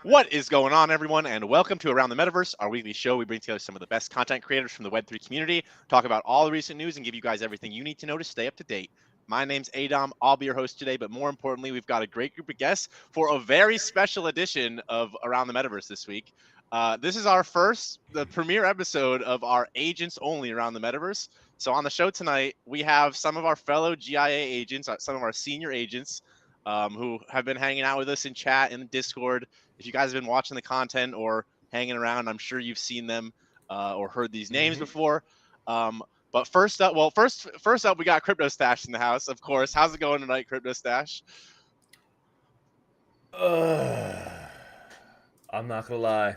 What is going on, everyone, and welcome to Around the Metaverse, our weekly show. We bring together some of the best content creators from the Web3 community, talk about all the recent news, and give you guys everything you need to know to stay up to date. My name's Adam. I'll be your host today, but more importantly, we've got a great group of guests for a very special edition of Around the Metaverse this week. This is the premiere episode of our agents only Around the Metaverse. So on the show tonight, we have some of our fellow GIA agents, some of our senior agents, who have been hanging out with us in chat in Discord. If you guys have been watching the content or hanging around, I'm sure you've seen them or heard these names before. But first up, we got CryptoStache in the house, of course. How's it going tonight, CryptoStache? I'm not gonna lie.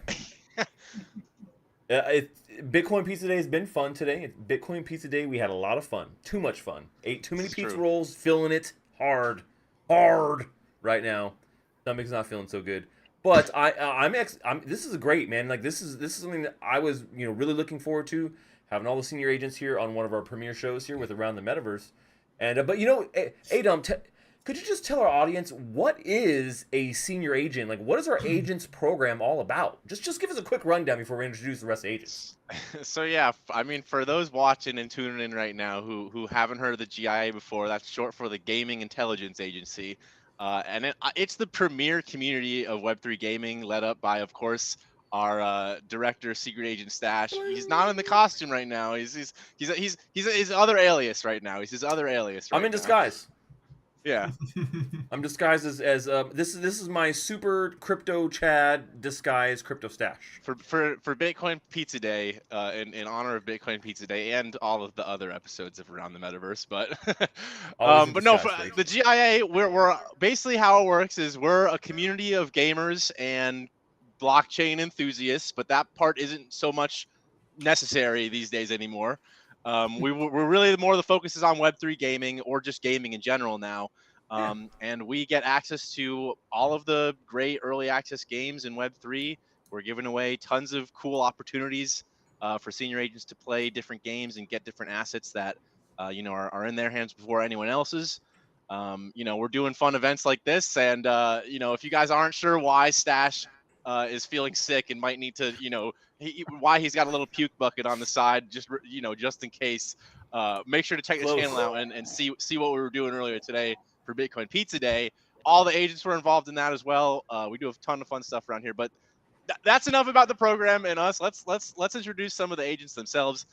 Bitcoin Pizza Day has been fun today. Bitcoin Pizza Day, we had a lot of fun. Too much fun. Ate too many pizza rolls, feeling it hard right now. Stomach's not feeling so good. But this is great, man. Like this is something that I was really looking forward to, having all the senior agents here on one of our premiere shows here with Around the Metaverse. And but Adam, could you just tell our audience what is a senior agent? Like, what is our agents program all about? Just give us a quick rundown before we introduce the rest of the agents. So yeah, I mean, for those watching and tuning in right now who haven't heard of the GIA before, that's short for the Gaming Intelligence Agency. And it's the premier community of Web3 gaming, led up by, of course, our director, Secret Agent Stash. He's not in the costume right now. He's his other alias right now. He's his other alias. Right I'm in now. disguise. Yeah, I'm disguised as this is my super crypto Chad disguise CryptoStache for Bitcoin Pizza Day, in honor of Bitcoin Pizza Day and all of the other episodes of Around the Metaverse. But but no, for the GIA, we're basically, how it works is we're a community of gamers and blockchain enthusiasts, but that part isn't so much necessary these days anymore. We're really more, the focus is on Web3 gaming, or just gaming in general now. And we get access to all of the great early access games in Web3. We're giving away tons of cool opportunities for senior agents to play different games and get different assets that are in their hands before anyone else's. We're doing fun events like this, and if you guys aren't sure why Stash is feeling sick and might need to, why he's got a little puke bucket on the side, just in case, make sure to check the channel out and see what we were doing earlier today for Bitcoin Pizza Day. All the agents were involved in that as well. We do a ton of fun stuff around here, but that's enough about the program and us. Let's introduce some of the agents themselves.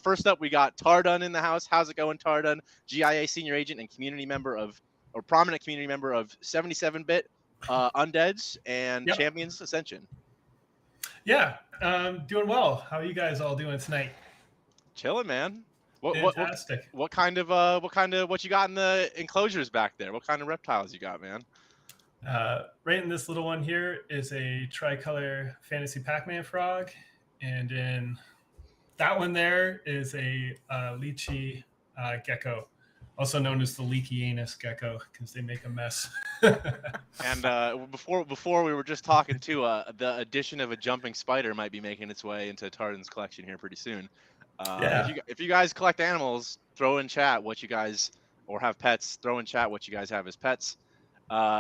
First up, we got Tardun in the house. How's it going, Tardun? GIA senior agent and prominent community member of 77-bit, Undeads, and Champions Ascension. Yeah, doing well. How are you guys all doing tonight? Chilling, man. Fantastic. What you got in the enclosures back there? What kind of reptiles you got, man? Right in this little one here is a tricolor fantasy Pac-Man frog, and in that one there is a lychee gecko, also known as the leaky anus gecko, because they make a mess. And before we were just talking too, the addition of a jumping spider might be making its way into Tardun's collection here pretty soon. If you guys collect animals, throw in chat what you guys, or have pets, throw in chat what you guys have as pets.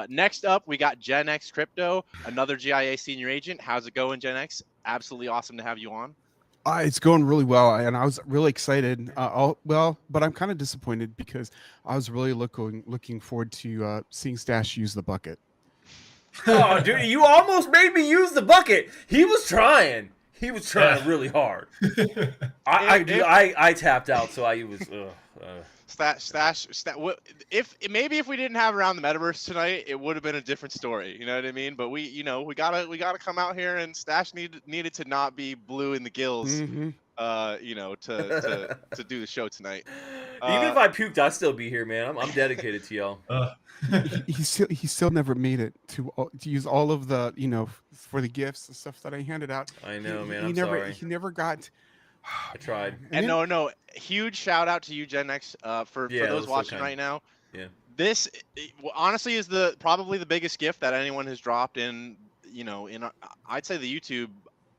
Next up, we got Gen X Crypto, another GIA senior agent. How's it going, Gen X? Absolutely awesome to have you on. It's going really well, and I was really excited. But I'm kind of disappointed because I was really looking forward to seeing Stash use the bucket. Oh, dude, you almost made me use the bucket. He was trying really hard. I tapped out, so I was. Stash. If we didn't have Around the Metaverse tonight, it would have been a different story. You know what I mean? But we gotta come out here, and Stash needed to not be blue in the gills. Mm-hmm. To do the show tonight. Even if I puked, I'd still be here, man. I'm dedicated to y'all. He still never made it to use all of the for the gifts and stuff that I handed out. I know, man. He never got. I tried. And no, huge shout out to you, Gen X, for those watching right now. Yeah. This honestly is probably the biggest gift that anyone has dropped in I'd say the YouTube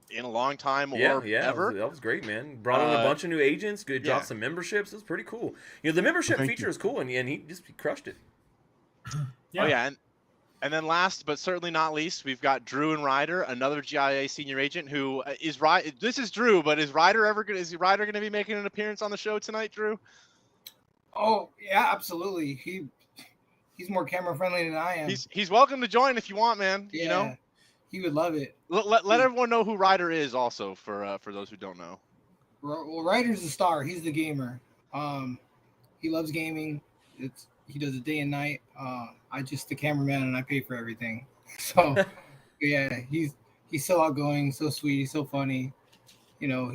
in a long time ever. That was great, man. Brought in a bunch of new agents. Good, dropped some memberships. It was pretty cool. The membership feature is cool, and he crushed it. Yeah. Oh yeah, And then last but certainly not least, we've got Drew and Ryder, another GIA senior agent who is This is Drew, but is Ryder going to be making an appearance on the show tonight, Drew? Oh yeah, absolutely. He's more camera friendly than I am. He's welcome to join if you want, man. Yeah, you know, he would love it. Let everyone know who Ryder is, also for those who don't know. Well, Ryder's the star. He's the gamer. He loves gaming. He does it day and night. I just the cameraman and I pay for everything. So yeah, he's so outgoing, so sweet, he's so funny. You know,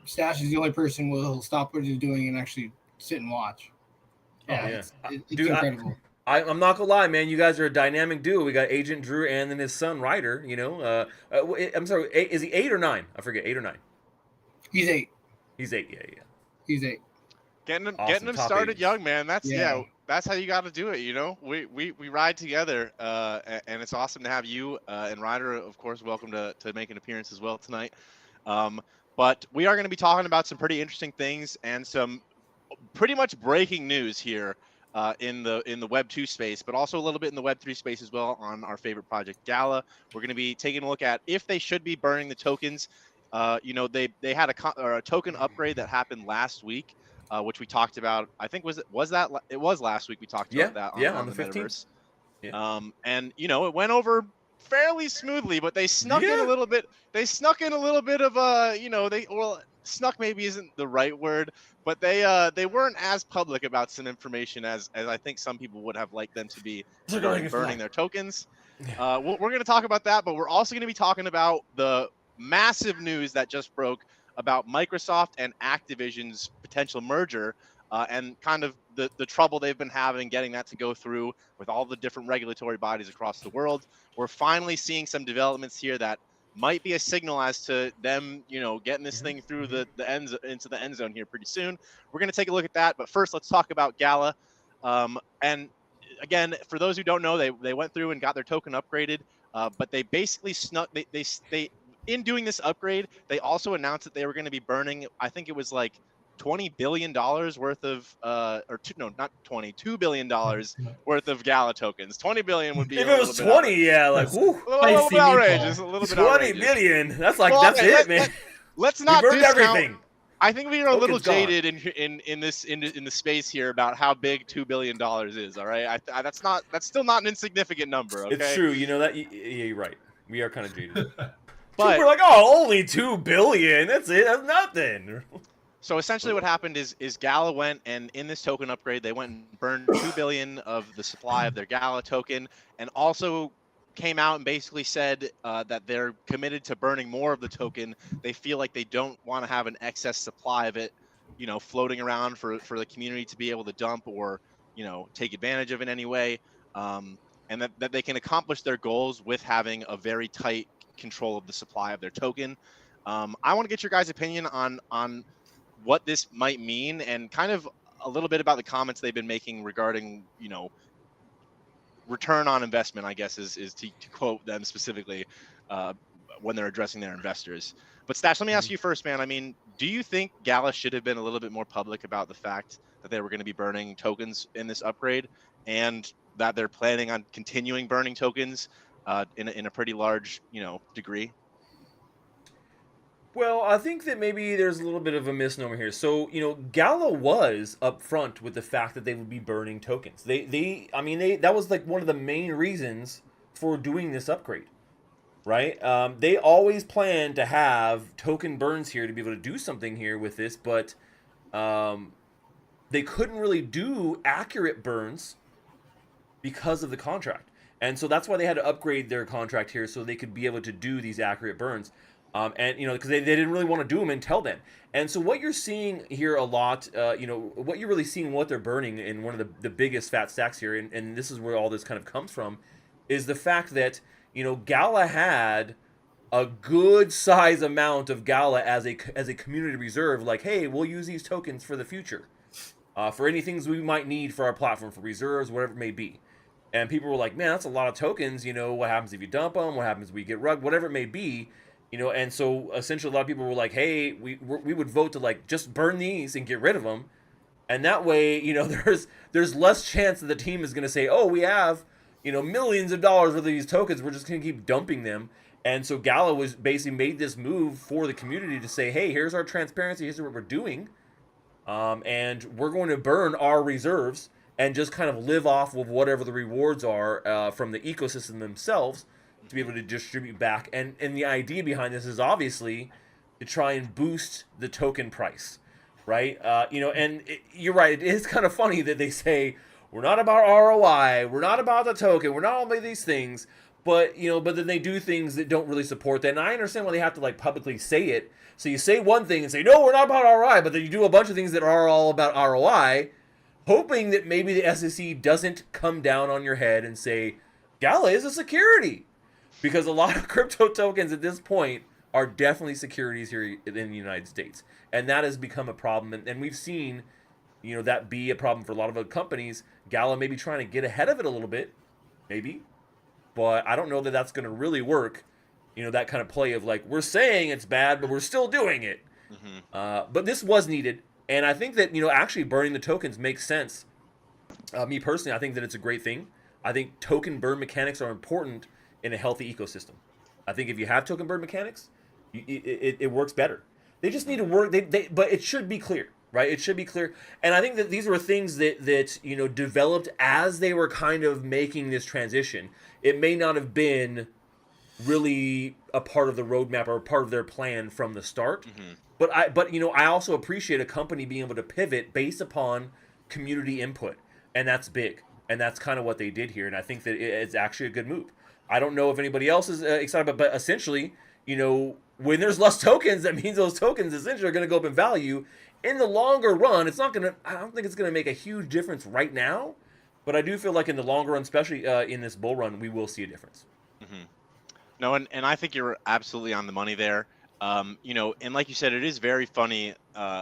Stache is the only person who'll stop what he's doing and actually sit and watch. It's Dude, incredible. I'm not gonna lie, man. You guys are a dynamic duo. We got Agent Drew and then his son Ryder. You know, I'm sorry, is he 8 or 9? I forget, 8 or 9. He's 8. He's 8. Yeah. He's 8. Getting him started young, man. That's how you got to do it. You know, we ride together, and it's awesome to have you and Ryder, of course, welcome to make an appearance as well tonight. But we are going to be talking about some pretty interesting things and some pretty much breaking news here in the Web 2 space, but also a little bit in the Web 3 space as well on our favorite project, Gala. We're going to be taking a look at if they should be burning the tokens. You know, they had a token upgrade that happened last week. Which we talked about. I think it was last week we talked about that on the 15th. Yeah. And you know, it went over fairly smoothly, but they snuck in a little bit. They snuck in a little bit of you know, snuck maybe isn't the right word, but they weren't as public about some information as I think some people would have liked them to be burning their tokens. Yeah. We're going to talk about that, but we're also going to be talking about the massive news that just broke about Microsoft and ActiVision's potential merger and kind of the trouble they've been having getting that to go through with all the different regulatory bodies across the world. We're finally seeing some developments here that might be a signal as to them, you know, getting this thing through the into the end zone here pretty soon. We're going to take a look at that, but first let's talk about Gala. And again, for those who don't know, they went through and got their token upgraded, but they basically snuck they in doing this upgrade, they also announced that they were going to be burning, I think it was like $20 billion worth of, $2 billion worth of Gala tokens. 20 billion would be if it was 20, yeah, like, whoo. A little bit outrageous. A little bit 20 outrageous. billion. That's like, that's it, man. Let's not discount everything. I think we are a little jaded in the space here about how big $2 billion is. All right, that's still not an insignificant number. Okay, it's true. You know that. Yeah, you're right. We are kind of jaded. But we're like, oh, only $2 billion. That's it. That's nothing. So essentially, what happened is Gala went and in this token upgrade, they went and burned 2 billion of the supply of their Gala token, and also came out and basically said that they're committed to burning more of the token. They feel like they don't want to have an excess supply of it, you know, floating around for the community to be able to dump or, you know, take advantage of in any way, and that they can accomplish their goals with having a very tight control of the supply of their token. I want to get your guys' opinion on what this might mean and kind of a little bit about the comments they've been making regarding, you know, return on investment, I guess is to quote them specifically when they're addressing their investors. But Stache, let me ask you first, man. I mean, do you think Gala should have been a little bit more public about the fact that they were going to be burning tokens in this upgrade and that they're planning on continuing burning tokens in a pretty large, you know, degree? Well, I think that maybe there's a little bit of a misnomer here. So, you know, Gala was upfront with the fact that they would be burning tokens. That was like one of the main reasons for doing this upgrade, right? They always planned to have token burns here to be able to do something here with this, but they couldn't really do accurate burns because of the contract. And so that's why they had to upgrade their contract here so they could be able to do these accurate burns. And, you know, because they didn't really want to do them until then. And so what you're seeing here a lot, you know, what you're really seeing what they're burning in one of the biggest fat stacks here, and this is where all this kind of comes from, is the fact that, you know, Gala had a good size amount of Gala as a community reserve, like, hey, we'll use these tokens for the future, for any things we might need for our platform, for reserves, whatever it may be. And people were like, man, that's a lot of tokens. You know, what happens if you dump them? What happens if we get rugged? Whatever it may be. You know, and so essentially a lot of people were like, hey, we would vote to like just burn these and get rid of them. And that way, you know, there's less chance that the team is going to say, oh, we have, millions of dollars worth of these tokens. We're just going to keep dumping them. And so Gala was basically made this move for the community to say, hey, here's our transparency. Here's what we're doing. And we're going to burn our reserves and just kind of live off of whatever the rewards are from the ecosystem themselves to be able to distribute back. And the idea behind this is obviously to try and boost the token price, right? You're right. It is kind of funny that they say, we're not about ROI, we're not about the token, we're not all about these things, but then they do things that don't really support that. And I understand why they have to like publicly say it. So you say one thing and say, no, we're not about ROI, but then you do a bunch of things that are all about ROI, hoping that maybe the SEC doesn't come down on your head and say, Gala is a security. Because a lot of crypto tokens at this point are definitely securities here in the United States. And that has become a problem. And we've seen, that be a problem for a lot of other companies. Gala may be trying to get ahead of it a little bit, maybe. But I don't know that that's going to really work. That kind of play of like, we're saying it's bad, but we're still doing it. Mm-hmm. But this was needed. And I think that, actually burning the tokens makes sense. Me personally, I think that it's a great thing. I think token burn mechanics are important in a healthy ecosystem. I think if you have token burn mechanics, it works better. They just need to work, but it should be clear, right? It should be clear. And I think that these were things that developed as they were kind of making this transition. It may not have been really a part of the roadmap or part of their plan from the start. Mm-hmm. But I also appreciate a company being able to pivot based upon community input, and that's big. And that's kind of what they did here. And I think that it's actually a good move. I don't know if anybody else is excited, but essentially, when there's less tokens, that means those tokens essentially are going to go up in value. In the longer run, I don't think it's going to make a huge difference right now, but I do feel like in the longer run, especially in this bull run, we will see a difference. Mm-hmm. No, and I think you're absolutely on the money there. And like you said, it is very funny,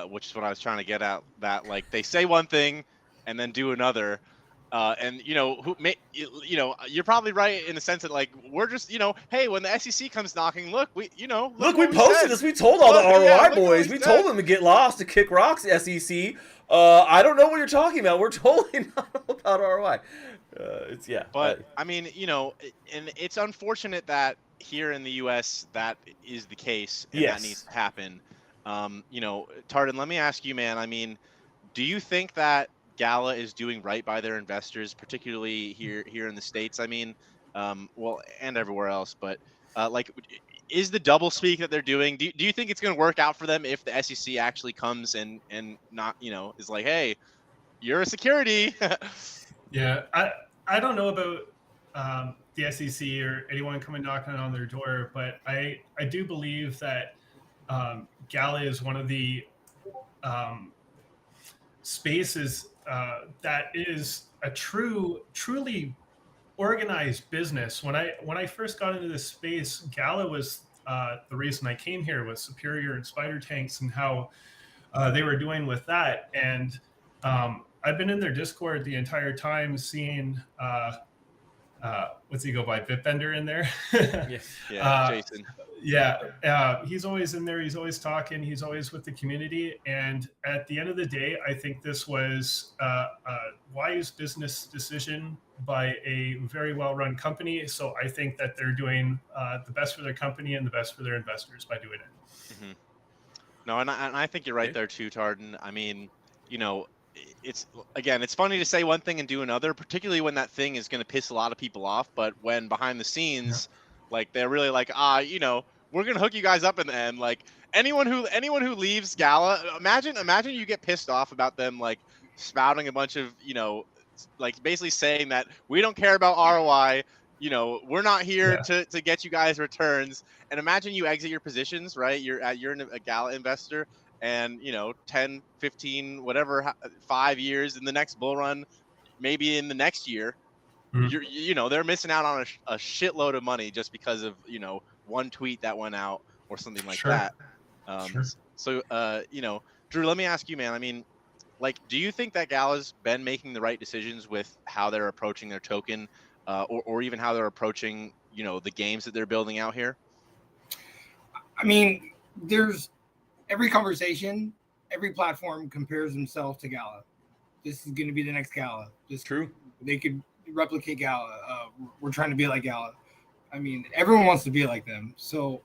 which is what I was trying to get at, that like they say one thing and then do another. You're probably right in the sense that like we're just hey, when the SEC comes knocking, look we posted this. We told all the ROI boys. We told them to get lost, to kick rocks. SEC. I don't know what you're talking about. We're totally not about ROI. But I mean, and it's unfortunate that here in the U.S. that is the case, and that needs to happen. Tardun, let me ask you, man. I mean, do you think that Gala is doing right by their investors, particularly here in the States? I mean, and everywhere else, but is the double speak that they're doing, do you think it's going to work out for them if the SEC actually comes and not, is like, hey, you're a security? Yeah, I don't know about the SEC or anyone coming knocking on their door, but I do believe that Gala is one of the spaces that is a truly organized business. When I first got into this space, Gala was the reason I came here, with Superior and Spider Tanks and how they were doing with that. And I've been in their Discord the entire time, seeing what's he go by, Bitbender in there. Jason. He's always in there. He's always talking. He's always with the community. And at the end of the day, I think this was a wise business decision by a very well-run company. So I think that they're doing the best for their company and the best for their investors by doing it. Mm-hmm. No, and I think you're right there too, Tardun. I mean, it's funny to say one thing and do another, particularly when that thing is going to piss a lot of people off. But when behind the scenes, like they're really like, we're going to hook you guys up in the end. Like anyone who leaves Gala, imagine you get pissed off about them like spouting a bunch of, like basically saying that we don't care about ROI. We're not here to get you guys returns. And imagine you exit your positions, right? You're a Gala investor, and 10, 15, whatever, 5 years in the next bull run, maybe in the next year, they're missing out on a shitload of money just because of one tweet that went out or something like that. So Drew, let me ask you, man. I mean, like, do you think that Gala's been making the right decisions with how they're approaching their token, or even how they're approaching the games that they're building out here? I mean, there's every conversation, every platform compares themselves to Gala. This is going to be the next Gala. True. They could replicate Gala. We're trying to be like Gala. I mean, everyone wants to be like them. So,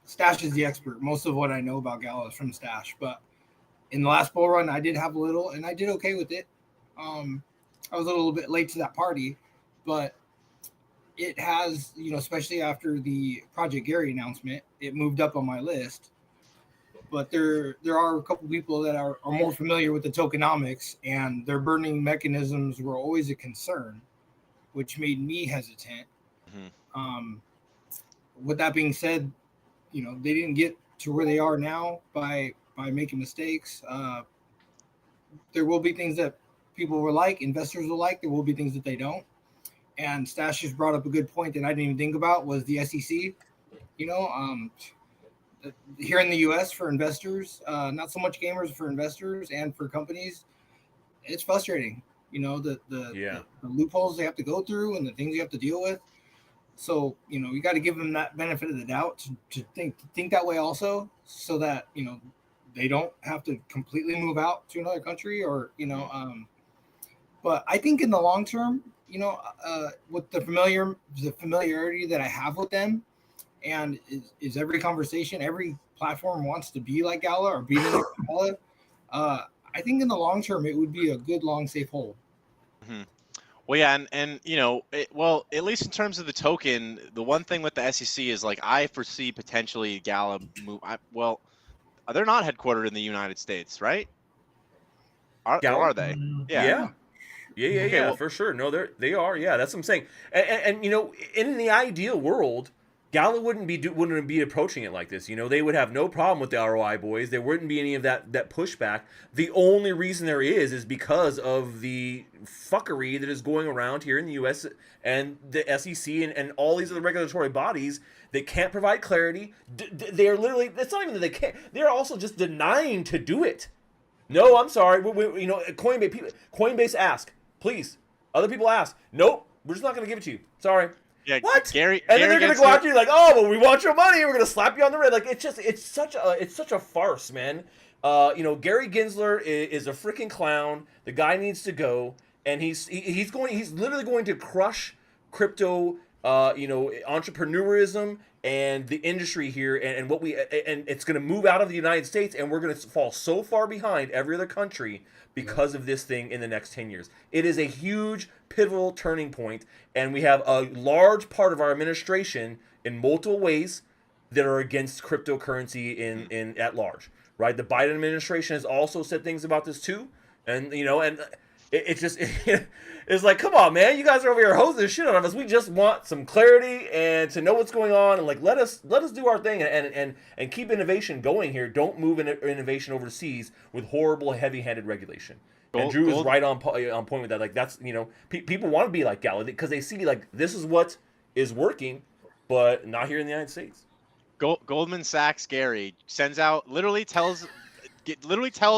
Stache is the expert. Most of what I know about Gala is from Stache. But in the last bull run, I did have a little, and I did okay with it. I was a little bit late to that party, but it has, especially after the Project Gary announcement, it moved up on my list. But there are a couple people that are more familiar with the tokenomics, and their burning mechanisms were always a concern, which made me hesitant. Mm-hmm. With that being said, they didn't get to where they are now by making mistakes. There will be things that people will like, investors will like. There will be things that they don't. And Stache just brought up a good point that I didn't even think about was the SEC. Here in the U.S. for investors, not so much gamers, for investors and for companies, it's frustrating. The loopholes they have to go through and the things you have to deal with. So you got to give them that benefit of the doubt to think that way also, so that they don't have to completely move out to another country or But I think in the long term, with the familiarity that I have with them. And is every conversation, every platform wants to be like Gala or be like Gala. I think in the long term, it would be a good, long, safe hold. Mm-hmm. Well, yeah, and at least in terms of the token, the one thing with the SEC is like I foresee potentially Gala move. They're not headquartered in the United States, right? Are they? Yeah. Okay, well, for sure. No, they are. Yeah, that's what I'm saying. And in the ideal world, Gala wouldn't be approaching it like this. They would have no problem with the ROI boys. There wouldn't be any of that pushback. The only reason there is because of the fuckery that is going around here in the U.S. and the SEC and all these other regulatory bodies that can't provide clarity. They're literally, it's not even that they can't. They're also just denying to do it. No, I'm sorry. Coinbase ask, please. Other people ask. Nope, we're just not going to give it to you. Sorry. Yeah, what? Gary, and then they're gonna go after you like, oh, well, we want your money. We're gonna slap you on the wrist. Like it's such a farce, man. Gary Gensler is a freaking clown. The guy needs to go, and he's literally going to crush crypto, entrepreneurism and the industry here, and it's gonna move out of the United States, and we're gonna fall so far behind every other country because of this thing in the next 10 years. It is a huge pivotal turning point, and we have a large part of our administration in multiple ways that are against cryptocurrency in at large, right? The Biden administration has also said things about this too, and it's like, come on, man, you guys are over here hosing the shit out of us. We just want some clarity and to know what's going on, and like let us do our thing and keep innovation going here. Don't move innovation overseas with horrible, heavy-handed regulation. And Drew is right on point with that. Like that's people want to be like Gala because they see like this is what is working, but not here in the United States. Goldman Sachs Gary sends out literally tells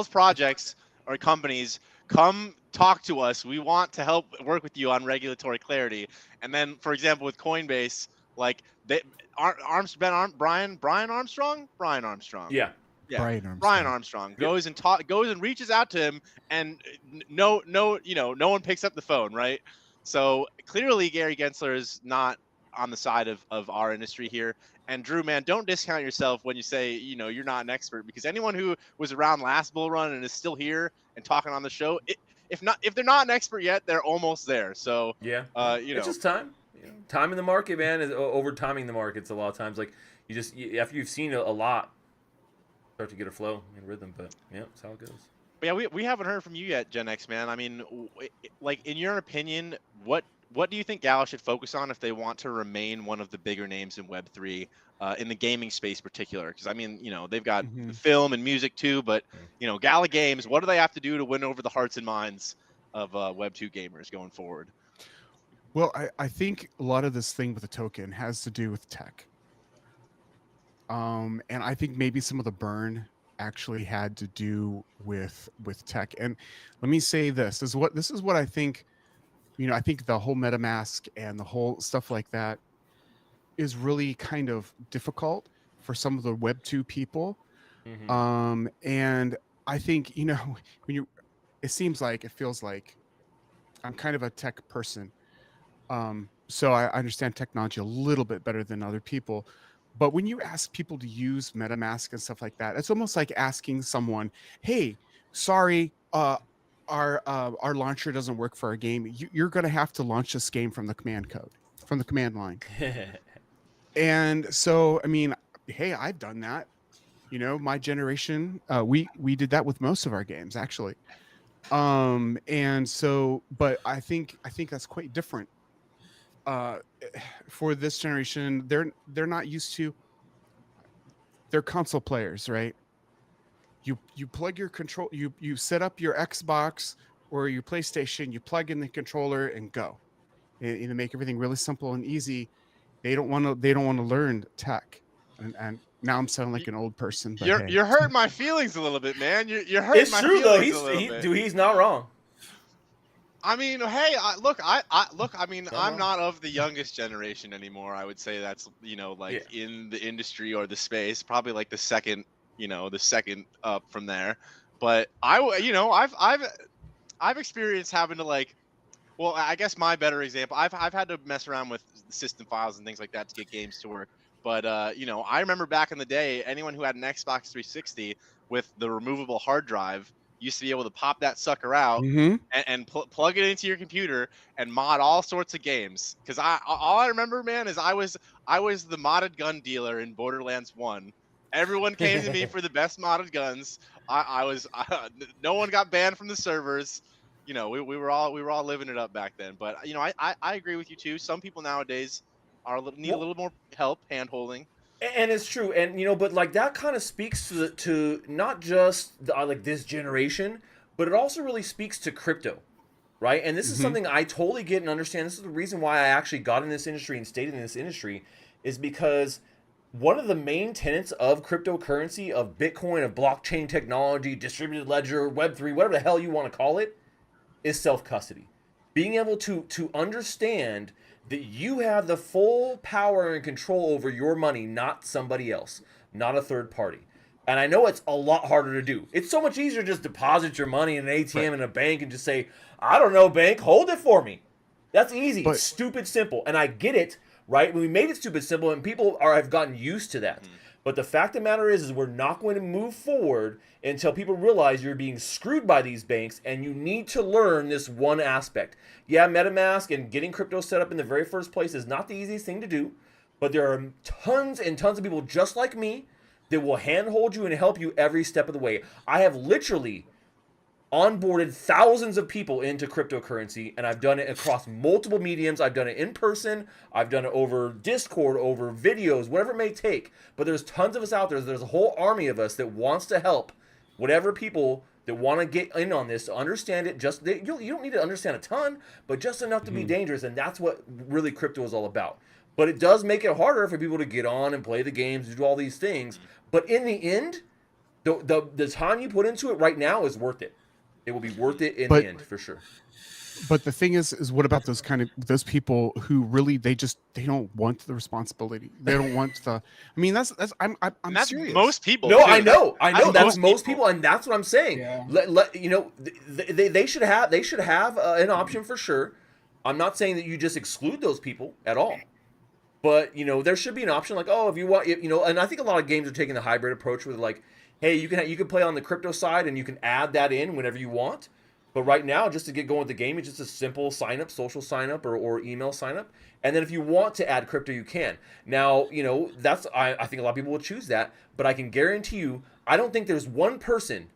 projects or companies, come talk to us. We want to help work with you on regulatory clarity. And then, for example, with Coinbase, like Brian Armstrong. Yeah. Brian Armstrong goes and reaches out to him, and no one picks up the phone, right? So clearly Gary Gensler is not on the side of our industry here. And Drew, man, don't discount yourself when you say you're not an expert, because anyone who was around last bull run and is still here and talking on the show, if they're not an expert yet, they're almost there. So yeah, it's just time. Time in the market, man, is over timing the markets a lot of times. Like after you've seen a lot, start to get a flow and rhythm. But yeah, that's how it goes. But yeah, we haven't heard from you yet, Gen X, man. I mean, like in your opinion, what do you think Gala should focus on if they want to remain one of the bigger names in Web3, in the gaming space particular? Because I mean, they've got film and music too, but Gala Games, what do they have to do to win over the hearts and minds of Web2 gamers going forward? Well, I think a lot of this thing with the token has to do with tech. And I think maybe some of the burn actually had to do with tech. And let me say this is what I think. I think the whole MetaMask and the whole stuff like that is really kind of difficult for some of the Web2 people. Mm-hmm. And I think, it feels like kind of a tech person. So I understand technology a little bit better than other people. But when you ask people to use MetaMask and stuff like that, it's almost like asking someone, "Hey, sorry, our launcher doesn't work for our game. You're going to have to launch this game from the command line." And so, I mean, hey, I've done that. You know, my generation, we did that with most of our games, actually. And so, but I think that's quite different. For this generation, they're not used to. They're console players, right? You plug your control, you set up your Xbox or your PlayStation, you plug in the controller and go. And make everything really simple and easy. They don't want to learn tech. And now I'm sounding like an old person, but hey. You're hurting my feelings a little bit, man. You're hurting my feelings a little bit. Dude, he's not wrong. I mean, hey, I mean, I'm not of the youngest generation anymore. I would say that's, like in the industry or the space, probably like the second up from there. But I've experienced having to well, I guess my better example, I've had to mess around with system files and things like that to get games to work. But I remember back in the day, anyone who had an Xbox 360 with the removable hard drive used to be able to pop that sucker out and plug it into your computer and mod all sorts of games. Because all I remember, man, is I was the modded gun dealer in Borderlands 1. Everyone came to me for the best modded guns. No one got banned from the servers. We were all living it up back then. But I agree with you too. Some people nowadays need a little more help, hand holding. And it's true, and but like that kind of speaks to not just this generation, but it also really speaks to crypto, right? And this is something I totally get and understand. This is the reason why I actually got in this industry and stayed in this industry, is because one of the main tenets of cryptocurrency, of Bitcoin, of blockchain technology, distributed ledger, Web3, whatever the hell you want to call it, is self-custody. Being able to understand that you have the full power and control over your money, not somebody else, not a third party. And I know it's a lot harder to do. It's so much easier to just deposit your money in an ATM in a bank and just say, I don't know, bank, hold it for me. That's easy. It's stupid simple. And I get it, right? When we made it stupid simple, and people have gotten used to that. But the fact of the matter is we're not going to move forward until people realize you're being screwed by these banks, and you need to learn this one aspect. Yeah, MetaMask and getting crypto set up in the very first place is not the easiest thing to do, but there are tons and tons of people just like me that will handhold you and help you every step of the way. I have literally onboarded thousands of people into cryptocurrency, and I've done it across multiple mediums. I've done it in person. I've done it over Discord, over videos, whatever it may take. But there's tons of us out there. There's a whole army of us that wants to help whatever people that want to get in on this, to understand it. You don't need to understand a ton, but just enough to be dangerous. And that's what really crypto is all about. But it does make it harder for people to get on and play the games, do all these things. But in the end, the time you put into it right now is worth it. It will be worth it in the end, for sure. But the thing is what about those people who really they don't want the responsibility. They don't want the. I mean, that's I'm serious. Most people. No, too. I know. That's most people, and that's what I'm saying. Yeah. They should have an option for sure. I'm not saying that you just exclude those people at all, but there should be an option like, oh, if you want, and I think a lot of games are taking the hybrid approach with like, hey, you can play on the crypto side and you can add that in whenever you want. But right now, just to get going with the game, it's just a simple sign up, social sign up, or email sign up. And then if you want to add crypto, you can. Now, I think a lot of people will choose that. But I can guarantee you, I don't think there's one person.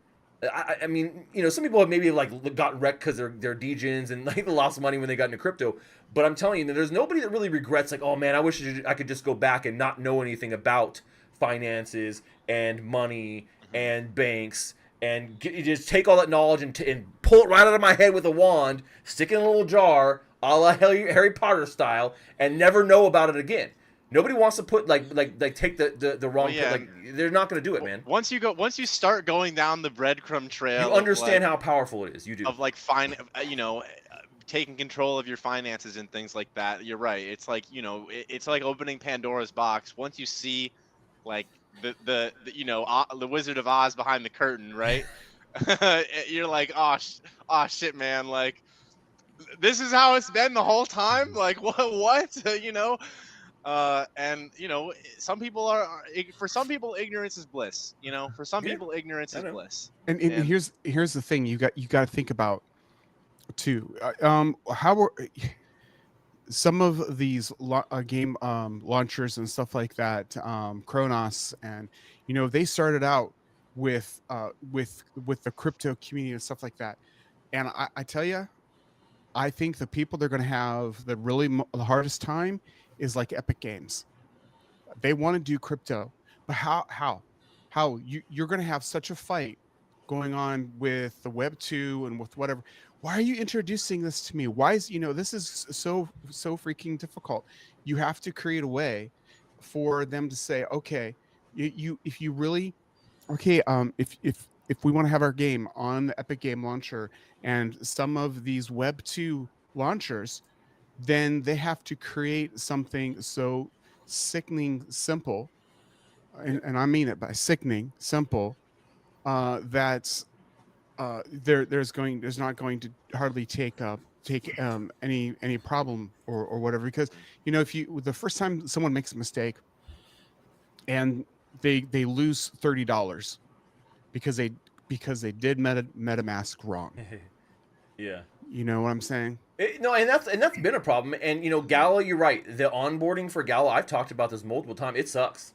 I mean, some people have maybe got wrecked because they're degens and they lost money when they got into crypto. But I'm telling you, there's nobody that really regrets oh man, I wish I could just go back and not know anything about finances and money and banks. And just take all that knowledge and pull it right out of my head with a wand, stick it in a little jar, a la Harry Potter style, and never know about it again. Nobody wants to put take the wrong. Yeah. They're not going to do it, man. Once you start going down the breadcrumb trail, you understand how powerful it is. You do. Of taking control of your finances and things like that. You're right. It's it's like opening Pandora's box. Once you see, the Wizard of Oz behind the curtain, right? You're like, oh shit, man, this is how it's been the whole time. Like what? You know. And you know, some people for some people ignorance is bliss. You know, for some people ignorance is bliss. And here's the thing you got to think about too. How are some of these game launchers and stuff like that, Kronos, and you know, they started out with the crypto community and stuff like that. And I tell you, I think the people they're going to have the the hardest time is like Epic Games. They want to do crypto, but how you're going to have such a fight going on with the Web 2 and with whatever. Why are you introducing this to me? Why is, you know, this is so freaking difficult. You have to create a way for them to say, okay, if you really, okay, if we want to have our game on the Epic Game Launcher and some of these Web 2 launchers, then they have to create something so sickening simple, and I mean it by sickening simple, that's there's not going to hardly take any problem or whatever, because you know, if you the first time someone makes a mistake and they lose $30 because they did MetaMask wrong. Yeah. You know what I'm saying? No, and that's been a problem. And you know, Gala, you're right. The onboarding for Gala, I've talked about this multiple times. It sucks.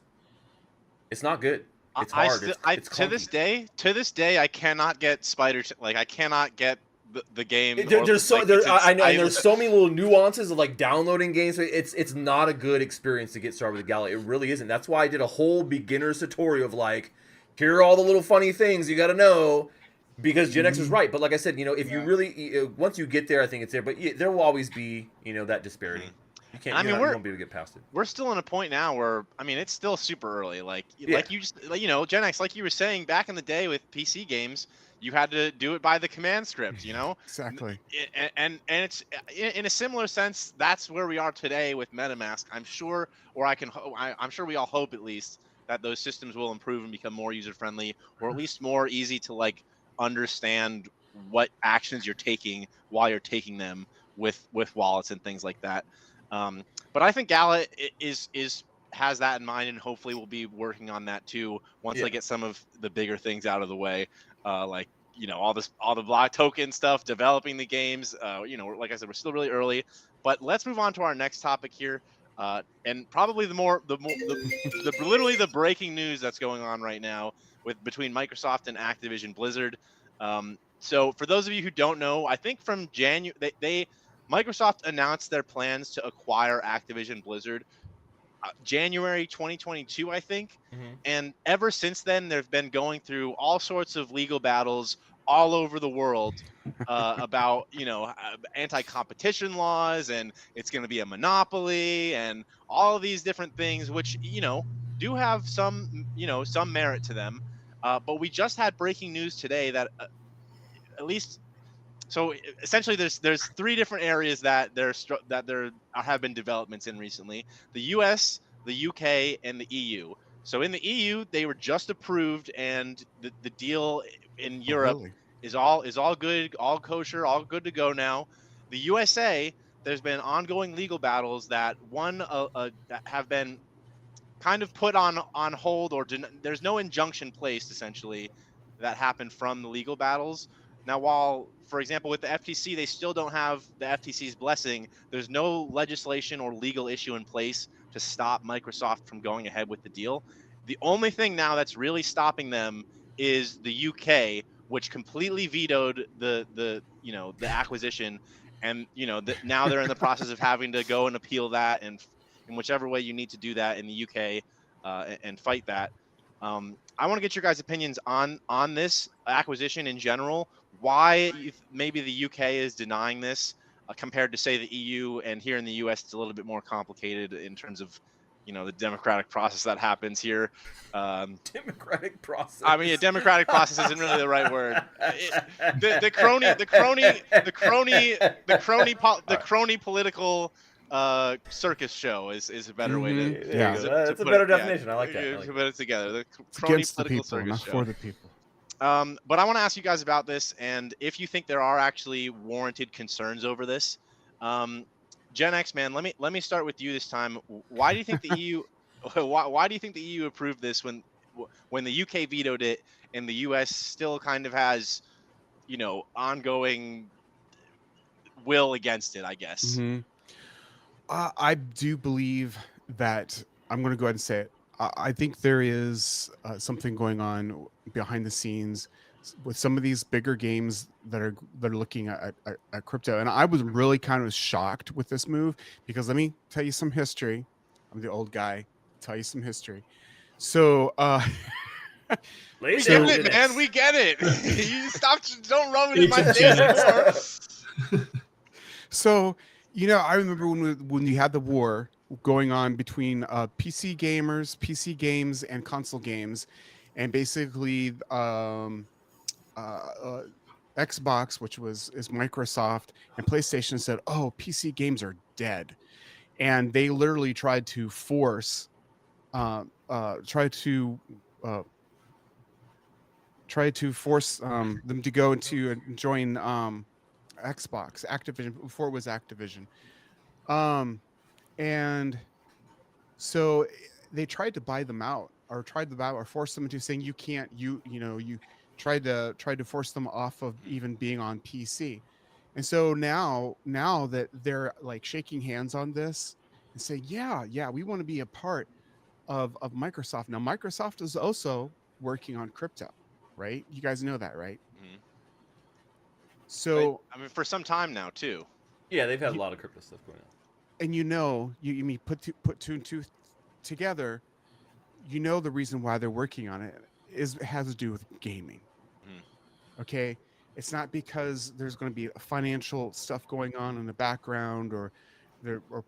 It's not good. It's hard. It's to this day, I cannot get I cannot get the game. There's so many little nuances of like downloading games. It's not a good experience to get started with Gala. It really isn't. That's why I did a whole beginner's tutorial of like, here are all the little funny things you got to know. Because Gen X is right, but like I said, you know, if you really once you get there, I think it's there. But there will always be, you know, that disparity. You can't. You won't be able to get past it. We're still in a point now where, I mean, it's still super early. Like you just, you know, Gen X, like you were saying back in the day with PC games, you had to do it by the command script. You know. Exactly. And it's in a similar sense. That's where we are today with MetaMask. I'm sure, or I'm sure we all hope at least that those systems will improve and become more user friendly, or at least more easy to like understand what actions you're taking while you're taking them with wallets and things like that. But I think Gala has that in mind, and hopefully we'll be working on that too once they get some of the bigger things out of the way, like, you know, all the block token stuff, developing the games. You know, like I said, we're still really early, but let's move on to our next topic here, and probably literally the breaking news that's going on right now between Microsoft and Activision Blizzard. So for those of you who don't know, I think from January, Microsoft announced their plans to acquire Activision Blizzard January 2022, I think. And ever since then, they've been going through all sorts of legal battles all over the world about, you know, anti-competition laws, and it's going to be a monopoly and all of these different things, which, you know, do have some, you know, some merit to them. But we just had breaking news today that at least, so essentially there's three different areas that there have been developments in recently: the US, the UK, and the EU. So in the EU, they were just approved, and the deal in Europe is all good, all kosher, all good to go now. The USA, there's been ongoing legal battles that have been kind of put on hold, or there's no injunction placed essentially that happened from the legal battles. Now, while, for example, with the FTC, they still don't have the FTC's blessing, there's no legislation or legal issue in place to stop Microsoft from going ahead with the deal. The only thing now that's really stopping them is the UK, which completely vetoed the acquisition, and you know now they're in the process of having to go and appeal that, and in whichever way you need to do that in the UK, and fight that. I want to get your guys' opinions on this acquisition in general. Why maybe the UK is denying this compared to, say, the EU, and here in the US it's a little bit more complicated in terms of, you know, the democratic process that happens here. Democratic process. I mean, a democratic process isn't really the right word. The crony political circus show is a better way to. Yeah, that's a better definition. I like that. To put it together. The crony political circus show. For the people. But I want to ask you guys about this, and if you think there are actually warranted concerns over this. Gen X, man, let me start with you this time. Why do you think the EU? Why do you think the EU approved this when the UK vetoed it and the US still kind of has, ongoing will against it, I guess. Mm-hmm. I do believe that I'm going to go ahead and say it. I think there is something going on behind the scenes with some of these bigger games that are looking at crypto, and I was really kind of shocked with this move because let me tell you some history. I'm the old guy. I'll tell you some history. So, we get it, man. We get it. You don't rub it in my face anymore. So, I remember when you had the war going on between PC gamers, PC games, and console games, and basically Xbox, which is Microsoft, and PlayStation said, "Oh, PC games are dead," and they literally tried to force them to go into and join Xbox, Activision, before it was Activision. And so they tried to buy them out or force them into saying you can't, you tried to force them off of even being on PC. And so now that they're like shaking hands on this and say, yeah, we want to be a part of Microsoft. Now, Microsoft is also working on crypto, right? You guys know that, right? Mm-hmm. So I mean, for some time now too. Yeah, they've had a lot of crypto stuff going on. And you mean put two and two together. The reason why they're working on it has to do with gaming. Okay, it's not because there's going to be financial stuff going on in the background or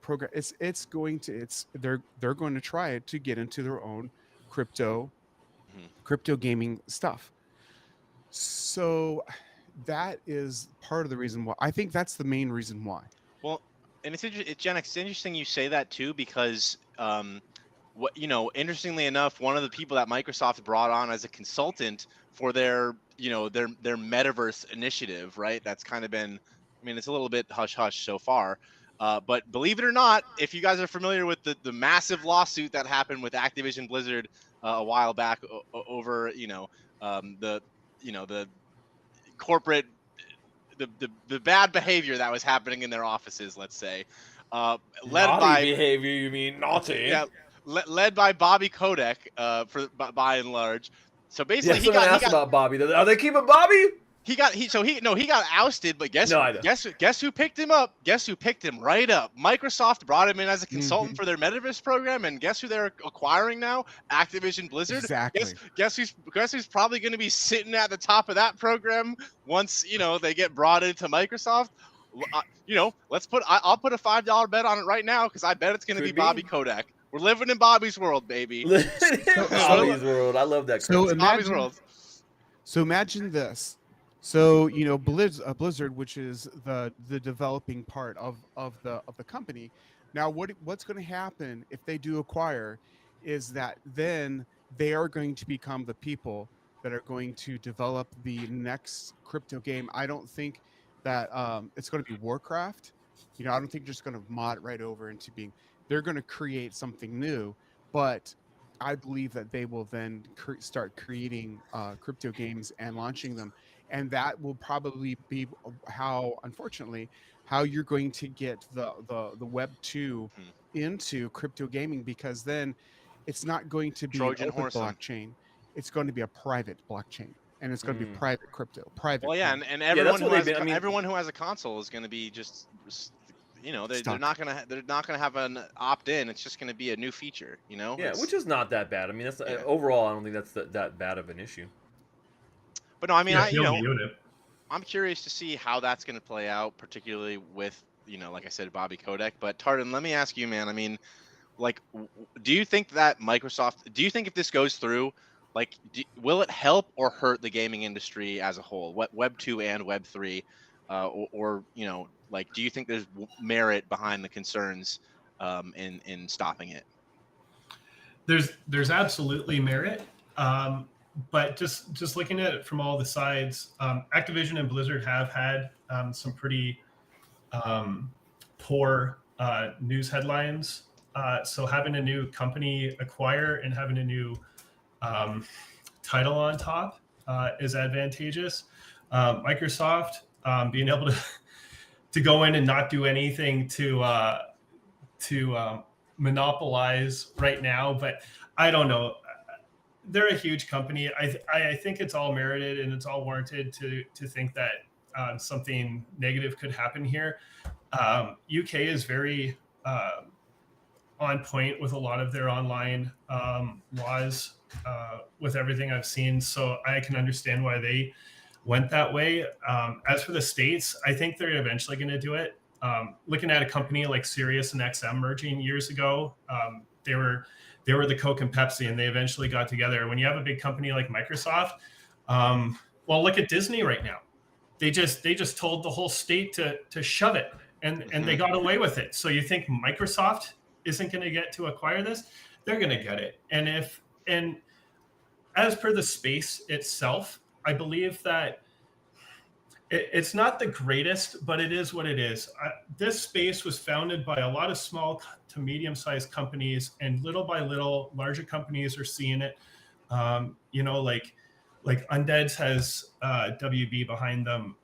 program. They're going to try it to get into their own crypto gaming stuff. So that is part of the reason why. I think that's the main reason why. Well, and it's interesting you say that too, because interestingly enough, one of the people that Microsoft brought on as a consultant for their metaverse initiative, right? That's kind of been, it's a little bit hush hush so far. But believe it or not, if you guys are familiar with the massive lawsuit that happened with Activision Blizzard a while back over the corporate the bad behavior that was happening in their offices, let's say, naughty behavior. You mean naughty? Yeah, led by Bobby Kotick, by and large. So basically, he got about Bobby. Are they keeping Bobby? He got ousted, but guess who picked him up? Guess who picked him right up? Microsoft brought him in as a consultant for their metaverse program, and guess who they're acquiring now? Activision Blizzard. Exactly. Guess who's probably going to be sitting at the top of that program once they get brought into Microsoft. I'll put a $5 bet on it right now because I bet it's going to be Bobby Kotick. We're living in Bobby's world, baby. Bobby's world. I love that. Bobby's world. So imagine this. So Blizzard, which is the developing part of the company. Now, what's going to happen if they do acquire, is that then they are going to become the people that are going to develop the next crypto game. I don't think that it's going to be Warcraft. I don't think they're just going to mod right over into being. They're going to create something new, but I believe that they will then start creating crypto games and launching them. And that will probably be unfortunately, how you're going to get the Web 2 into crypto gaming, because then it's not going to be Trojan an open horse blockchain. It's going to be a private blockchain, and it's going to be private crypto. Private. Well, yeah, and everyone who has a console is going to be just they're not gonna have an opt-in. It's just going to be a new feature. Yeah, which is not that bad. That's overall, I don't think that's that bad of an issue. But no, I'm curious to see how that's going to play out, particularly with, like I said, Bobby Kotick. But Tardun, let me ask you, man. Do you think that if this goes through, will it help or hurt the gaming industry as a whole, Web 2 and Web 3, or do you think there's merit behind the concerns in stopping it? There's absolutely merit. but just looking at it from all the sides, Activision and Blizzard have had some pretty poor news headlines. So having a new company acquire and having a new title on top is advantageous. Microsoft being able to go in and not do anything to monopolize right now, but I don't know. They're a huge company. I think it's all merited and it's all warranted to think that something negative could happen here. UK is very on point with a lot of their online laws with everything I've seen. So I can understand why they went that way. As for the States, I think they're eventually going to do it. Looking at a company like Sirius and XM merging years ago, they were the Coke and Pepsi, and they eventually got together. When you have a big company like Microsoft, well, look at Disney right now. They just told the whole state to shove it, and they got away with it. So you think Microsoft isn't going to get to acquire this? They're going to get it. And as per the space itself, I believe that it's not the greatest, but it is what it is. This space was founded by a lot of small to medium-sized companies, and little by little, larger companies are seeing it. Like Undeads has WB behind them.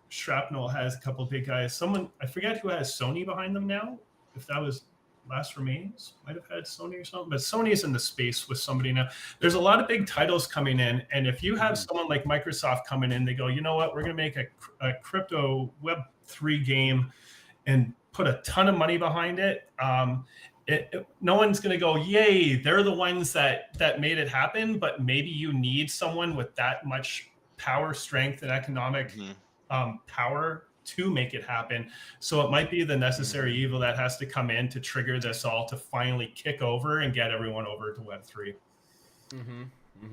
Shrapnel has a couple of big guys. I forget who has Sony behind them now. If that was Last Remains, might have had Sony or something, but Sony's in the space with somebody now. There's a lot of big titles coming in, and if you have someone like Microsoft coming in, they go, you know what, we're going to make a crypto Web3 game and put a ton of money behind it. No one's going to go, yay, they're the ones that made it happen, but maybe you need someone with that much power, strength, and economic power to make it happen. So it might be the necessary evil that has to come in to trigger this all to finally kick over and get everyone over to Web3.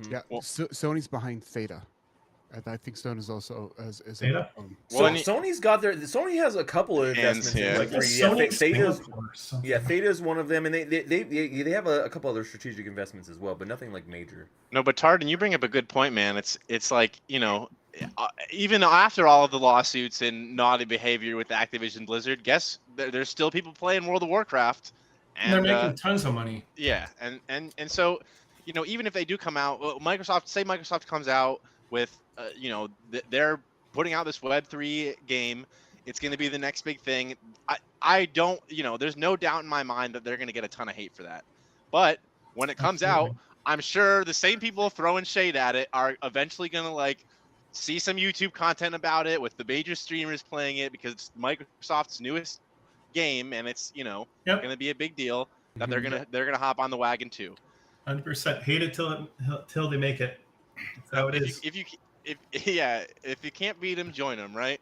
Yeah, well, Sony's behind Theta. I think Sony's also as Theta. Sony has a couple of investments in Web3. Theta is one of them, and they have a couple other strategic investments as well, but nothing like major. No, but Tardun, you bring up a good point, man. It's like, even after all of the lawsuits and naughty behavior with Activision Blizzard, guess there's still people playing World of Warcraft, and they're making tons of money. Yeah, and so, even if they do come out, Microsoft comes out with, they're putting out this Web3 game. It's going to be the next big thing. I don't, there's no doubt in my mind that they're going to get a ton of hate for that. But when it comes out, I'm sure the same people throwing shade at it are eventually going to see some YouTube content about it with the major streamers playing it, because it's Microsoft's newest game, and it's going to be a big deal that they're gonna hop on the wagon too. 100% hate it till they make it. That's how it is. If you can't beat them, join them, right?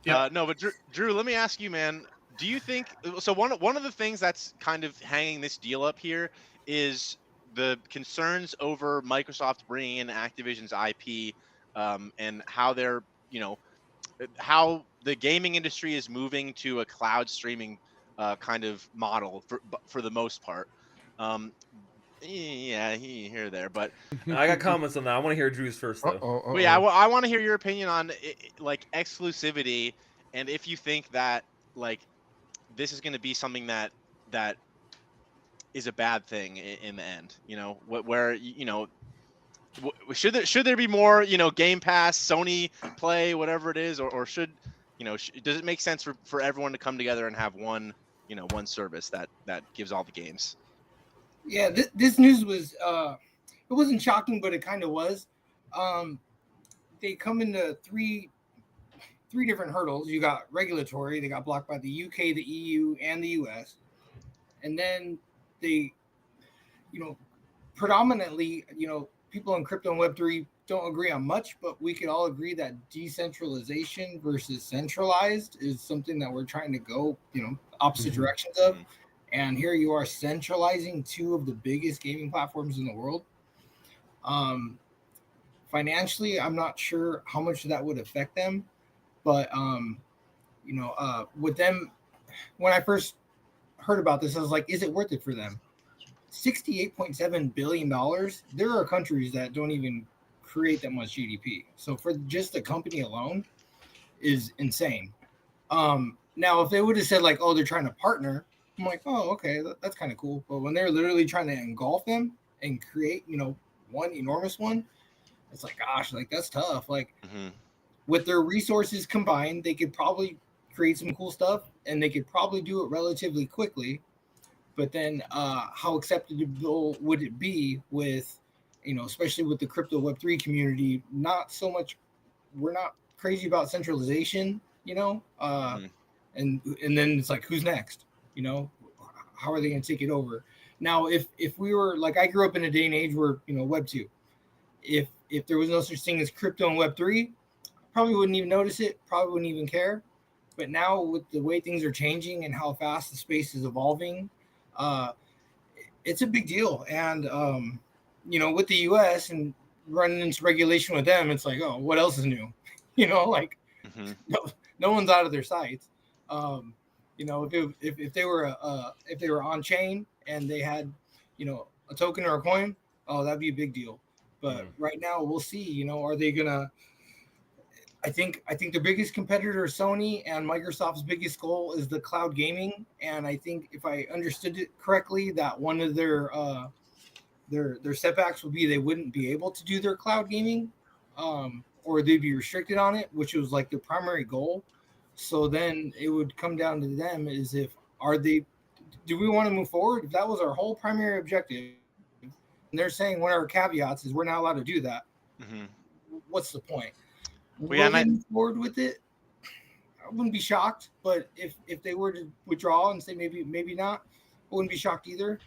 Yep. No, but Drew, let me ask you, man. Do you think so? One of the things that's kind of hanging this deal up here is the concerns over Microsoft bringing in Activision's IP. And how they're, how the gaming industry is moving to a cloud streaming kind of model for the most part. Here there, but I got comments on that. I want to hear Drew's first though. But yeah, I want to hear your opinion on exclusivity, and if you think that this is going to be something that is a bad thing in the end. Should there be more, Game Pass, Sony Play, whatever it is, or should, does it make sense for everyone to come together and have one service that gives all the games? Yeah, this news was it wasn't shocking, but it kind of was. They come into three different hurdles. You got regulatory, they got blocked by the UK, the EU, and the US, and then they, predominantly, people in crypto and Web3 don't agree on much, but we can all agree that decentralization versus centralized is something that we're trying to go, opposite directions of. And here you are centralizing two of the biggest gaming platforms in the world. Financially, I'm not sure how much that would affect them, but with them, when I first heard about this, I was like, is it worth it for them? $68.7 billion. There are countries that don't even create that much GDP. So for just the company alone is insane. Now, if they would have said like, oh, they're trying to partner, I'm like, oh, okay, that's kind of cool. But when they're literally trying to engulf them and create, one enormous one, it's like, gosh, like that's tough. Like with their resources combined, they could probably create some cool stuff and they could probably do it relatively quickly. But then how acceptable would it be with, especially with the crypto Web3 community, not so much, we're not crazy about centralization, and then it's like, who's next? How are they going to take it over? Now, if we were like, I grew up in a day and age where, Web 2, if there was no such thing as crypto and Web 3, probably wouldn't even notice it, probably wouldn't even care. But now with the way things are changing and how fast the space is evolving, it's a big deal. And, with the US and running into regulation with them, it's like, oh, what else is new? No one's out of their sights. If they were on chain and they had, a token or a coin, oh, that'd be a big deal. But right now we'll see, are they gonna, I think the biggest competitor is Sony, and Microsoft's biggest goal is the cloud gaming. And I think if I understood it correctly, that one of their setbacks would be they wouldn't be able to do their cloud gaming, or they'd be restricted on it, which was like their primary goal. So then it would come down to them is do we want to move forward? If that was our whole primary objective, and they're saying one of our caveats is we're not allowed to do that, what's the point? Will they move forward with it? I wouldn't be shocked, but if they were to withdraw and say maybe not, I wouldn't be shocked either.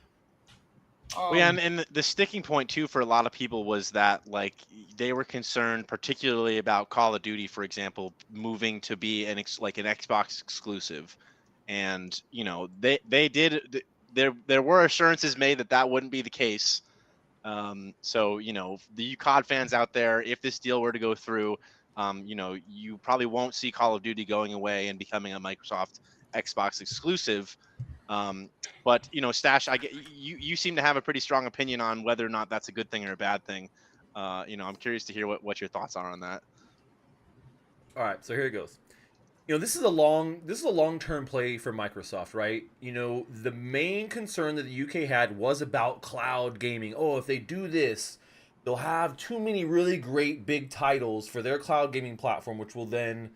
And the sticking point too for a lot of people was that like they were concerned, particularly about Call of Duty, for example, moving to be an Xbox exclusive, and they did. There were assurances made that wouldn't be the case. So the UCOD fans out there, if this deal were to go through, you probably won't see Call of Duty going away and becoming a Microsoft Xbox exclusive. But Stache, you seem to have a pretty strong opinion on whether or not that's a good thing or a bad thing. I'm curious to hear what your thoughts are on that. All right, so here it goes. This is a long-term play for Microsoft, right? The main concern that the UK had was about cloud gaming. Oh, if they do this, they'll have too many really great big titles for their cloud gaming platform, which will then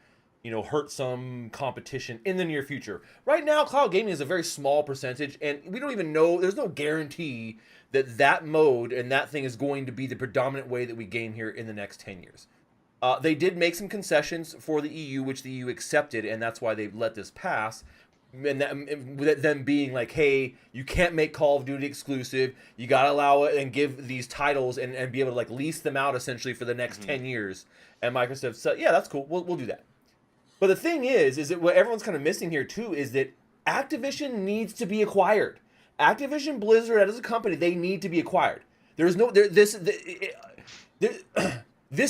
hurt some competition in the near future. Right now, cloud gaming is a very small percentage, and we don't even know, there's no guarantee that mode and that thing is going to be the predominant way that we game here in the next 10 years. They did make some concessions for the EU, which the EU accepted, and that's why they've let this pass. And them being like, hey, you can't make Call of Duty exclusive. You got to allow it and give these titles and be able to like lease them out essentially for the next 10 years. And Microsoft said, yeah, that's cool. We'll do that. But the thing is that what everyone's kind of missing here too is that Activision needs to be acquired. Activision Blizzard as a company, they need to be acquired. There's no this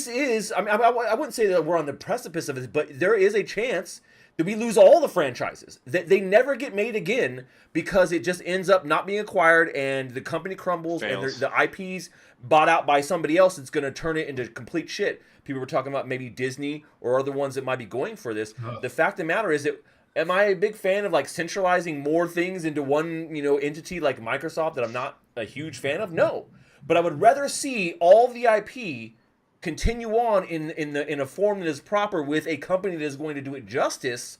is. I mean, I wouldn't say that we're on the precipice of it, but there is a chance that we lose all the franchises. That they never get made again because it just ends up not being acquired and the company crumbles. Fails. And the IP's bought out by somebody else. It's going to turn it into complete shit. People were talking about maybe Disney or other ones that might be going for this. The fact of the matter is that, am I a big fan of like centralizing more things into one entity like Microsoft that I'm not a huge fan of? No. But I would rather see all the IP continue on in a form that is proper with a company that is going to do it justice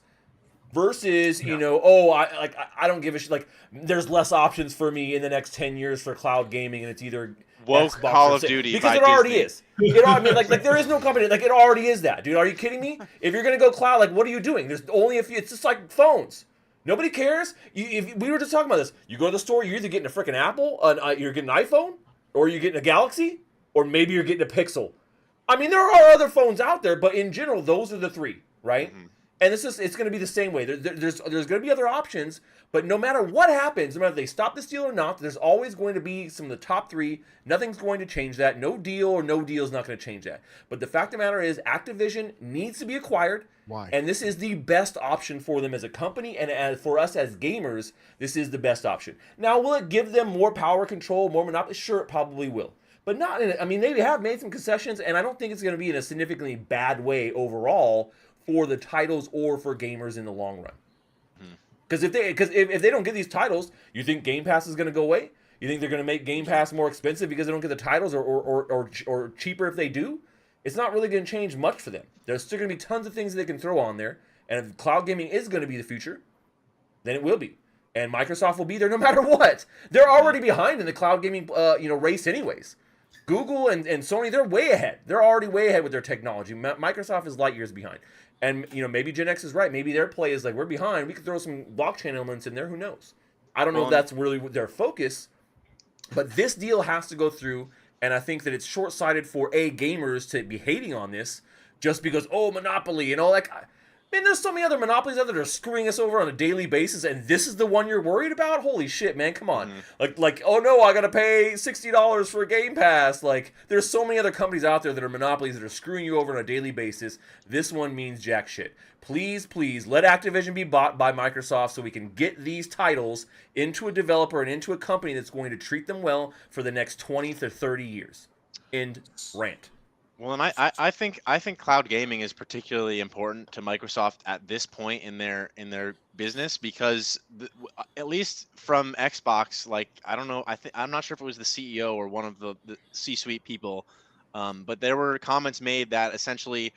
versus I don't give a shit, like there's less options for me in the next 10 years for cloud gaming and it's either woke Xbox Call of Duty because it Disney. Already is. Like there is no company, like it already is that, dude. Are you kidding me? If you're gonna go cloud, like what are you doing? There's only it's just like phones. Nobody cares. If we were just talking about this, you go to the store, you're either getting a freaking Apple, you're getting an iPhone, or you're getting a Galaxy, or maybe you're getting a Pixel. I mean, there are other phones out there, but in general, those are the three, right? And it's going to be the same way. There's going to be other options, but no matter what happens, no matter if they stop this deal or not, there's always going to be some of the top 3. Nothing's going to change that. No deal or no deal is not going to change that. But the fact of the matter is, Activision needs to be acquired. Why? And this is the best option for them as a company, and for us as gamers, this is the best option. Now, will it give them more power control, more monopoly? Sure, it probably will. But not in I mean, they have made some concessions, and I don't think it's going to be in a significantly bad way overall for the titles or for gamers in the long run. Because if they don't get these titles, you think Game Pass is going to go away? You think they're going to make Game Pass more expensive because they don't get the titles, or cheaper if they do? It's not really going to change much for them. There's still going to be tons of things they can throw on there, and if cloud gaming is going to be the future, then it will be. And Microsoft will be there no matter what. They're already behind in the cloud gaming race anyways. Google and Sony, they're way ahead. They're already way ahead with their technology. Microsoft is light years behind. And, maybe Gen X is right. Maybe their play is like, we're behind. We could throw some blockchain elements in there. Who knows? I don't know if that's really their focus. But this deal has to go through. And I think that it's short-sighted for, gamers to be hating on this just because, monopoly and all that. Man, there's so many other monopolies out there that are screwing us over on a daily basis, and this is the one you're worried about? Holy shit, man, come on. Like, oh no, I gotta pay $60 for a Game Pass. Like, there's so many other companies out there that are monopolies that are screwing you over on a daily basis. This one means jack shit. Please, please, let Activision be bought by Microsoft so we can get these titles into a developer and into a company that's going to treat them well for the next 20 to 30 years. End rant. Well, and I think cloud gaming is particularly important to Microsoft at this point in their business because at least from Xbox, like I don't know, I'm not sure if it was the CEO or one of the C-suite people, but there were comments made that essentially,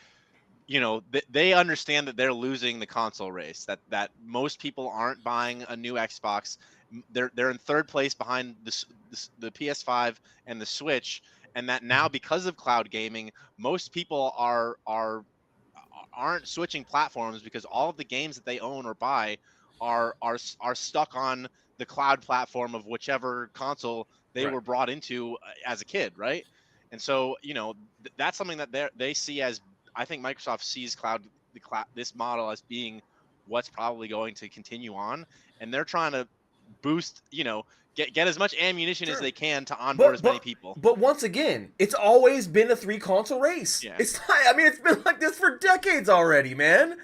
they understand that they're losing the console race. That most people aren't buying a new Xbox. They're in third place behind the PS5 and the Switch. And that now, because of cloud gaming, most people aren't switching platforms because all of the games that they own or buy are stuck on the cloud platform of whichever console they were brought into as a kid, right? And so, that's something that they see as, I think Microsoft sees this model as being what's probably going to continue on, and they're trying to boost, get as much ammunition as they can to onboard as many people. But once again, it's always been a 3-console race. Yeah. It's not, it's been like this for decades already, man.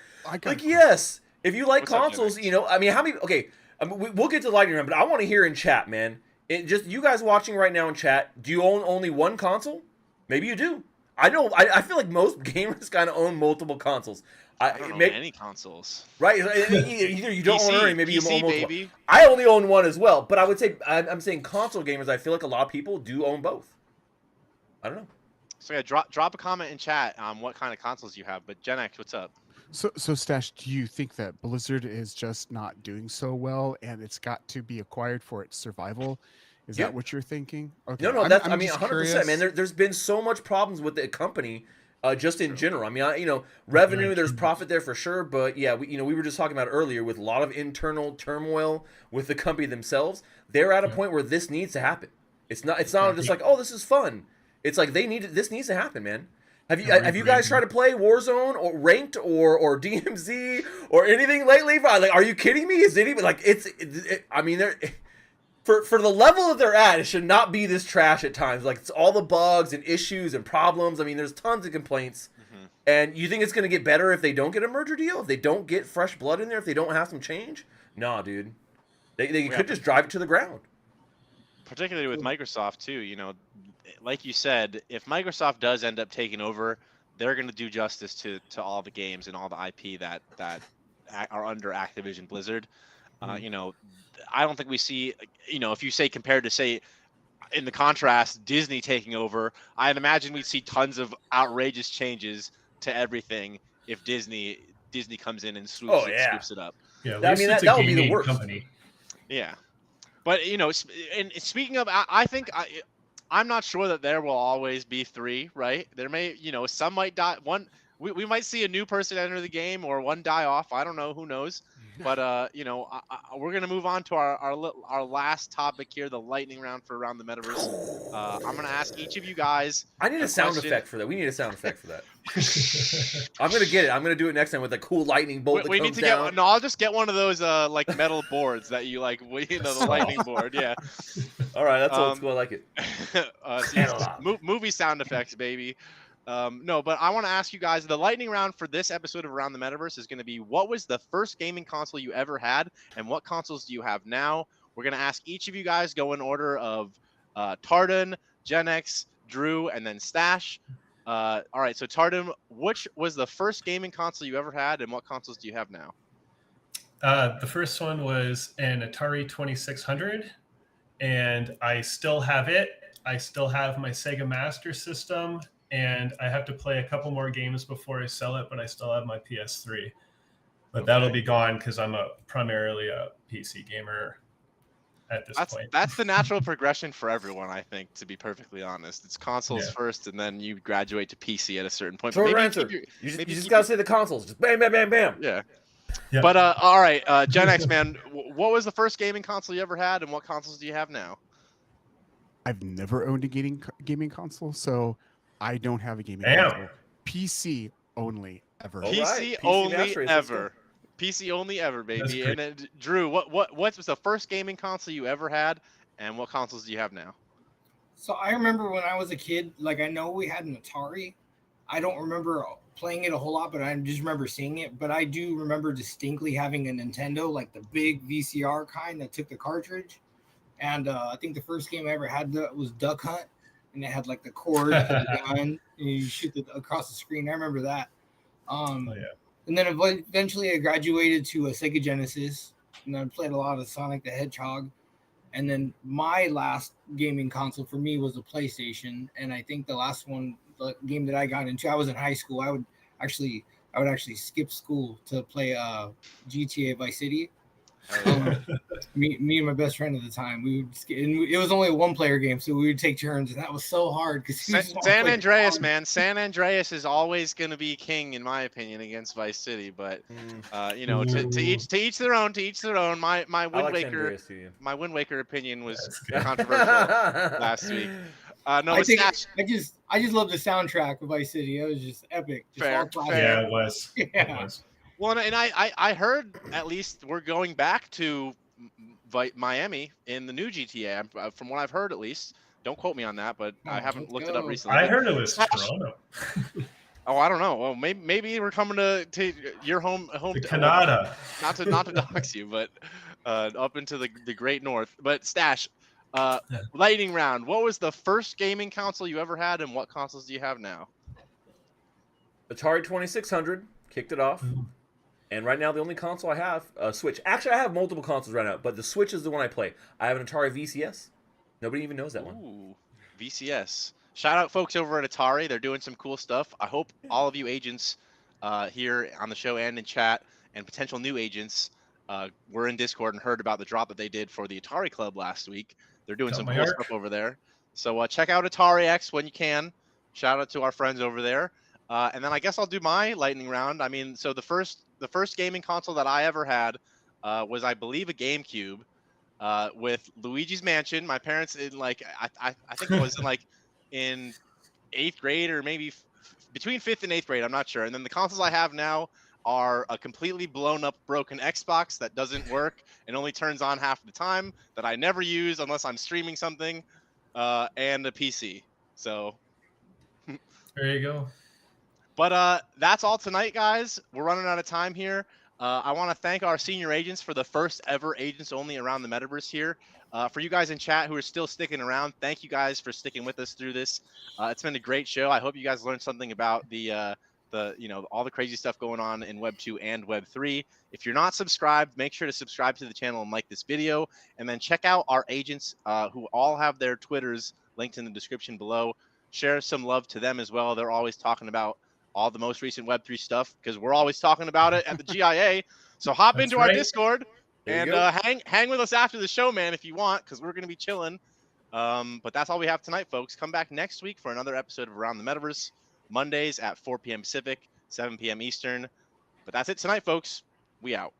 Yes, if you like consoles, how many? Okay, we'll get to the lightning round, but I want to hear in chat, man. Just you guys watching right now in chat, do you own only one console? Maybe you do. I know. I feel like most gamers kind of own multiple consoles. I don't own any consoles. Right. Either you don't PC, own any, maybe you own multiple. Baby. I only own one as well, but I would say I'm saying console gamers. I feel like a lot of people do own both. I don't know. So yeah, drop a comment in chat on what kind of consoles you have. But Gen X, what's up? So Stache, do you think that Blizzard is just not doing so well, and it's got to be acquired for its survival? Is that what you're thinking? Okay. No, that's 100%, man. There's been so much problems with the company. Just in general, revenue, there's profit there for sure, but yeah, we were just talking about earlier with a lot of internal turmoil with the company themselves. They're at a point where this needs to happen. It's not just like, oh, this is fun. It's like this needs to happen, man. Have you guys tried to play Warzone or Ranked or DMZ or anything lately? Like, are you kidding me? Is anybody like For the level that they're at, it should not be this trash at times. Like, it's all the bugs and issues and problems. There's tons of complaints. And you think it's going to get better if they don't get a merger deal? If they don't get fresh blood in there? If they don't have some change? Nah, dude. They could just drive it to the ground. Particularly with Microsoft, too. Like you said, if Microsoft does end up taking over, they're going to do justice to all the games and all the IP that are under Activision Blizzard. I don't think we see, if you say compared to, say, in the contrast, Disney taking over, I'd imagine we'd see tons of outrageous changes to everything if Disney comes in and swoops it up. Yeah, that would be the worst. Company. Yeah. But, and speaking of, I think I'm not sure that there will always be 3, right? There may, some might die. We might see a new person enter the game or one die off. I don't know. Who knows? But you know, we're gonna move on to our last topic here, the lightning round for Around the Metaverse. I'm gonna ask each of you guys. I need a sound effect for that. We need a sound effect for that. I'm gonna get it. I'm gonna do it next time with a cool lightning bolt that We comes need to down. get. No, I'll just get one of those like metal boards that you like. You know, the lightning board. Yeah. All right, that's old school. I like it. Movie sound effects, baby. No, but I want to ask you guys, the lightning round for this episode of Around the Metaverse is going to be, what was the first gaming console you ever had, and what consoles do you have now? We're going to ask each of you guys, go in order of Tardun, Gen X, Drew, and then Stache. All right, so Tardun, which was the first gaming console you ever had, and what consoles do you have now? The first one was an Atari 2600, and I still have it. I still have my Sega Master System, and I have to play a couple more games before I sell it, but I still have my PS3. But that'll be gone because I'm primarily a PC gamer at this point. That's the natural progression for everyone, I think, to be perfectly honest. It's consoles first, and then you graduate to PC at a certain point. Short answer. You just got to say the consoles. Just bam, bam, bam, bam. Yeah. But all right, Gen X, man, what was the first gaming console you ever had, and what consoles do you have now? I've never owned a gaming console, so I don't have a gaming console. PC only ever. PC only ever. PC only ever, baby. And then, Drew, what was the first gaming console you ever had, and what consoles do you have now? So I remember when I was a kid, like I know we had an Atari. I don't remember playing it a whole lot, but I just remember seeing it. But I do remember distinctly having a Nintendo, like the big VCR kind that took the cartridge. And I think the first game I ever had was Duck Hunt, and it had like the cord for the gun, and you shoot across the screen. I remember that. And then eventually I graduated to a Sega Genesis, and I played a lot of Sonic the Hedgehog. And then my last gaming console for me was a PlayStation, and I think the last one, the game that I got into, I was in high school. I would actually skip school to play GTA Vice City. Me and my best friend at the time, it was only a one-player game, so we would take turns, and that was so hard because San Andreas, man. San Andreas is always going to be king, in my opinion, against Vice City. But you know, to each their own. To each their own. My Wind Waker opinion was controversial last week. No, I just love the soundtrack of Vice City. It was just epic. Yeah, it was. Yeah. It was. Well, and I heard at least we're going back to Miami in the new GTA. From what I've heard, at least. Don't quote me on that, but I haven't looked it up recently. I heard it was Toronto. Oh, I don't know. Well, maybe we're coming to your home to Canada. Not to dox you, but up into the great north. But Stache, lightning round. What was the first gaming console you ever had, and what consoles do you have now? Atari 2600 kicked it off. And right now, the only console I have, Switch. Actually, I have multiple consoles right now, but the Switch is the one I play. I have an Atari VCS. Nobody even knows that one. Ooh, VCS. Shout out folks over at Atari. They're doing some cool stuff. I hope all of you agents here on the show and in chat, and potential new agents, were in Discord and heard about the drop that they did for the Atari Club last week. They're doing some cool stuff over there. So check out Atari X when you can. Shout out to our friends over there. And then I guess I'll do my lightning round. I mean, so the first gaming console that I ever had was, I believe, a GameCube with Luigi's Mansion. My parents, I think it was in 8th grade, or maybe between 5th and 8th grade. I'm not sure. And then the consoles I have now are a completely blown up, broken Xbox that doesn't work and only turns on half the time, that I never use unless I'm streaming something, and a PC. So there you go. But that's all tonight, guys. We're running out of time here. I want to thank our senior agents for the first ever Agents Only Around the Metaverse here. For you guys in chat who are still sticking around, thank you guys for sticking with us through this. It's been a great show. I hope you guys learned something about the all the crazy stuff going on in Web 2 and Web 3. If you're not subscribed, make sure to subscribe to the channel and like this video, and then check out our agents who all have their Twitters linked in the description below. Share some love to them as well. They're always talking about all the most recent Web3 stuff, because we're always talking about it at the GIA. So hop into our Discord and hang with us after the show, man, if you want, because we're going to be chilling. But that's all we have tonight, folks. Come back next week for another episode of Around the Metaverse, Mondays at 4 p.m. Pacific, 7 p.m. Eastern. But that's it tonight, folks. We out.